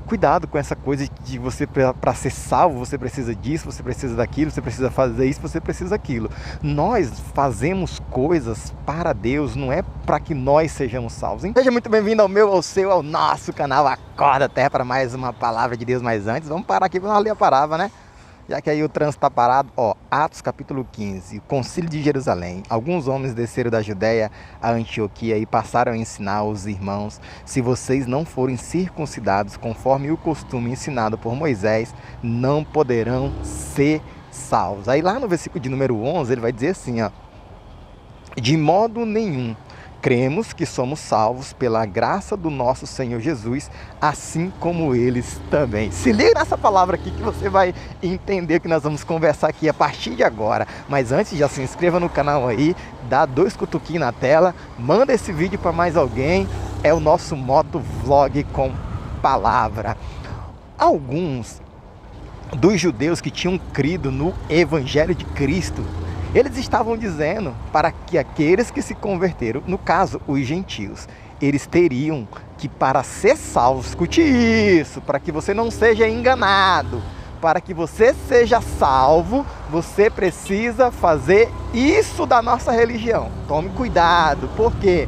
Cuidado com essa coisa de você, para ser salvo, você precisa disso, você precisa daquilo, você precisa fazer isso, você precisa daquilo. Nós fazemos coisas para Deus, não é para que nós sejamos salvos. Então, seja muito bem-vindo ao meu, ao seu, ao nosso canal Acorda Terra para mais uma palavra de Deus. Mas antes, vamos parar aqui para ler a palavra, né? Já que aí o trânsito está parado, Atos capítulo 15, o Concílio de Jerusalém. Alguns homens desceram da Judéia a Antioquia e passaram a ensinar aos irmãos: se vocês não forem circuncidados conforme o costume ensinado por Moisés, não poderão ser salvos. Aí lá no versículo de número 11, ele vai dizer assim, de modo nenhum. Cremos que somos salvos pela graça do nosso Senhor Jesus, assim como eles também. Se liga nessa palavra aqui que você vai entender o que nós vamos conversar aqui a partir de agora. Mas antes, já se inscreva no canal aí, dá 2 cutuquinhos na tela, manda esse vídeo para mais alguém. É o nosso motovlog com palavra. Alguns dos judeus que tinham crido no Evangelho de Cristo, eles estavam dizendo para que aqueles que se converteram, no caso, os gentios, eles teriam que, para ser salvos, escute isso, para que você não seja enganado, para que você seja salvo, você precisa fazer isso da nossa religião. Tome cuidado, por quê?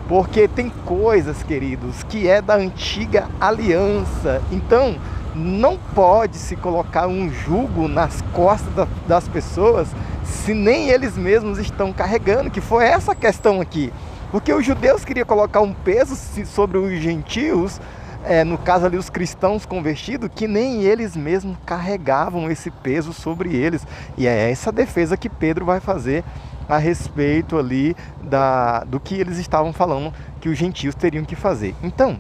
Porque tem coisas, queridos, que é da antiga aliança. Então, não pode se colocar um jugo nas costas das pessoas se nem eles mesmos estão carregando, que foi essa a questão aqui. Porque os judeus queriam colocar um peso sobre os gentios, no caso ali os cristãos convertidos, que nem eles mesmos carregavam esse peso sobre eles. E é essa defesa que Pedro vai fazer a respeito ali do que eles estavam falando que os gentios teriam que fazer. Então,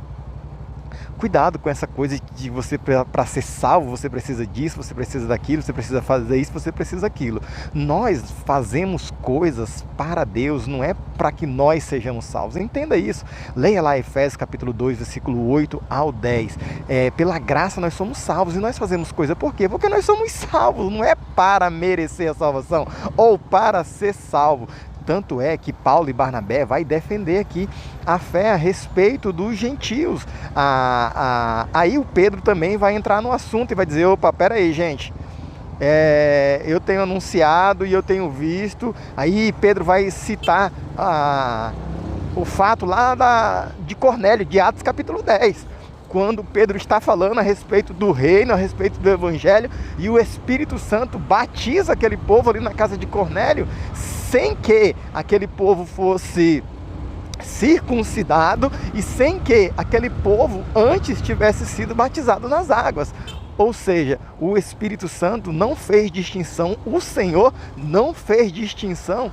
cuidado com essa coisa de você, para ser salvo, você precisa disso, você precisa daquilo, você precisa fazer isso, você precisa daquilo. Nós fazemos coisas para Deus, não é para que nós sejamos salvos. Entenda isso. Leia lá Efésios capítulo 2, versículo 8 ao 10. Pela graça nós somos salvos e nós fazemos coisa. Por quê? Porque nós somos salvos, não é para merecer a salvação ou para ser salvo. Tanto é que Paulo e Barnabé vai defender aqui a fé a respeito dos gentios. Aí o Pedro também vai entrar no assunto e vai dizer: opa, peraí, gente, eu tenho anunciado e eu tenho visto. Aí Pedro vai citar o fato lá de Cornélio, de Atos capítulo 10. Quando Pedro está falando a respeito do reino, a respeito do evangelho, e o Espírito Santo batiza aquele povo ali na casa de Cornélio, sem que aquele povo fosse circuncidado e sem que aquele povo antes tivesse sido batizado nas águas. Ou seja, o Espírito Santo não fez distinção, o Senhor não fez distinção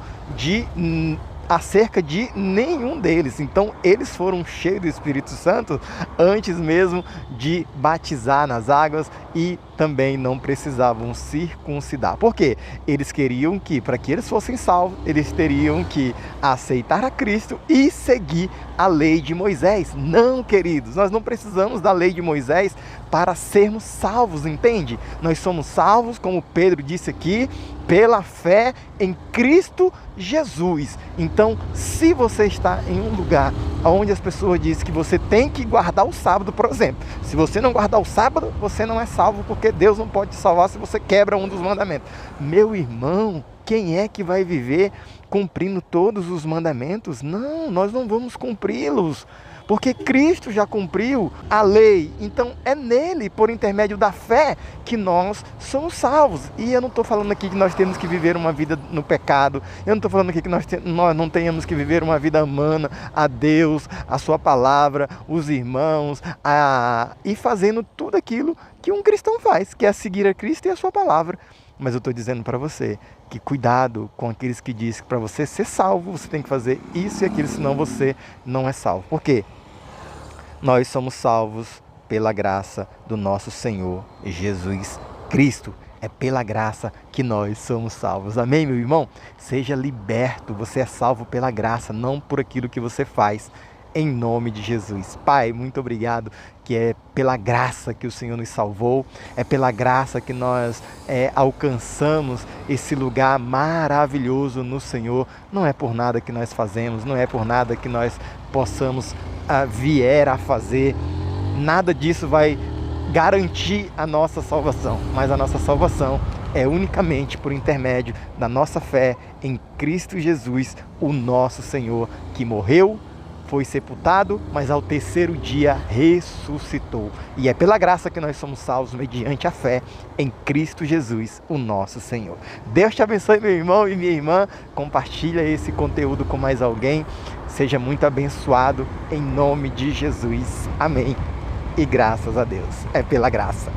acerca de nenhum deles. Então eles foram cheios do Espírito Santo antes mesmo de batizar nas águas e também não precisavam circuncidar. Por quê? Eles queriam que, para que eles fossem salvos, eles teriam que aceitar a Cristo e seguir a lei de Moisés. Não, queridos, nós não precisamos da lei de Moisés para sermos salvos, entende? Nós somos salvos, como Pedro disse aqui, pela fé em Cristo Jesus. Então, se você está em um lugar onde as pessoas dizem que você tem que guardar o sábado, por exemplo, se você não guardar o sábado, você não é salvo, porque Deus não pode te salvar se você quebra um dos mandamentos. Meu irmão, quem é que vai viver cumprindo todos os mandamentos? Não, nós não vamos cumpri-los, porque Cristo já cumpriu a lei. Então é nele, por intermédio da fé, que nós somos salvos. E eu não estou falando aqui que nós temos que viver uma vida no pecado. Eu não estou falando aqui que nós não tenhamos que viver uma vida amando a Deus, a sua palavra, os irmãos, e fazendo tudo aquilo que um cristão faz, que é seguir a Cristo e a sua palavra. Mas eu estou dizendo para você que cuidado com aqueles que dizem que para você ser salvo, você tem que fazer isso e aquilo, senão você não é salvo. Por quê? Nós somos salvos pela graça do nosso Senhor Jesus Cristo. É pela graça que nós somos salvos. Amém, meu irmão? Seja liberto. Você é salvo pela graça, não por aquilo que você faz. Em nome de Jesus. Pai, muito obrigado, que é pela graça que o Senhor nos salvou, é pela graça que nós alcançamos esse lugar maravilhoso no Senhor. Não é por nada que nós fazemos, não é por nada que nós possamos vier a fazer. Nada disso vai garantir a nossa salvação, mas a nossa salvação é unicamente por intermédio da nossa fé em Cristo Jesus, o nosso Senhor, que morreu, foi sepultado, mas ao terceiro dia ressuscitou. E é pela graça que nós somos salvos mediante a fé em Cristo Jesus, o nosso Senhor. Deus te abençoe, meu irmão e minha irmã. Compartilha esse conteúdo com mais alguém. Seja muito abençoado em nome de Jesus. Amém. E graças a Deus. É pela graça.